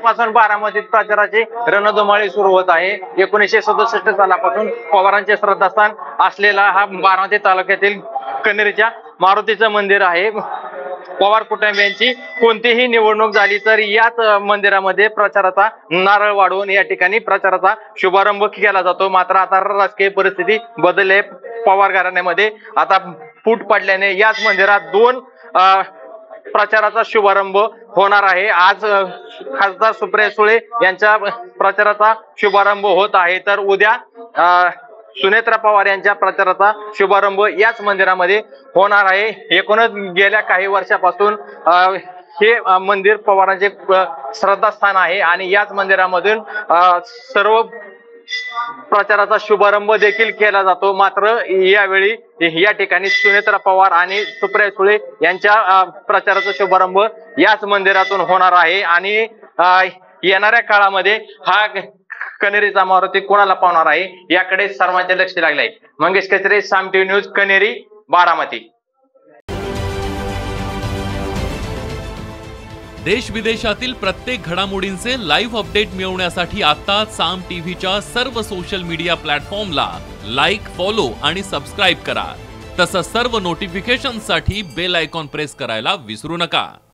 आजपासून बारामतीत प्रचाराची रणधुमाळी सुरू होत आहे। 1967 सालापासून पवारांचे श्रद्धास्थान असलेला हा बारामती तालुक्यातील कनेरीच्या मारुतीचं मंदिर आहे। पवार कुटुंबियांची कोणतीही निवडणूक झाली तर याच मंदिरामध्ये प्रचाराचा नारळ वाढवून या ठिकाणी प्रचाराचा शुभारंभ केला जातो। मात्र आता राजकीय परिस्थिती बदलली, पवार घराण्यामध्ये आता फूट पडल्याने याच मंदिरात 2 प्रचाराचा शुभारंभ होणार आहे। आज खासदार सुप्रिया सुळे यांच्या प्रचाराचा शुभारंभ होत आहे, तर उद्या सुनेत्रा पवार यांच्या प्रचाराचा शुभारंभ याच मंदिरामध्ये होणार आहे। एकूणच गेल्या काही वर्षापासून हे मंदिर पवारांचे श्रद्धास्थान आहे आणि याच मंदिरामधून सर्व प्रचाराचा शुभारंभ देखील केला जातो। मात्र यावेळी या ठिकाणी सुनेत्रा पवार आणि सुप्रिया सुळे यांच्या प्रचाराचा शुभारंभ याच मंदिरातून होणार आहे आणि येणाऱ्या काळामध्ये हा कनेरीचा मारुती कोणाला पावणार आहे याकडे सर्वांचे लक्ष लागले आहे। मंगेश कचरे, साम टीव्ही न्यूज, कनेरी, बारामती। देश विदेशातील प्रत्येक घडामोडींचे लाईव्ह अपडेट मिळवण्यासाठी आता साम टीव्हीच्या सर्व सोशल मीडिया प्लॅटफॉर्मला लाईक, फॉलो आणि सबस्क्राईब करा। तसंच सर्व नोटिफिकेशनसाठी बेल आयकॉन प्रेस करायला विसरू नका।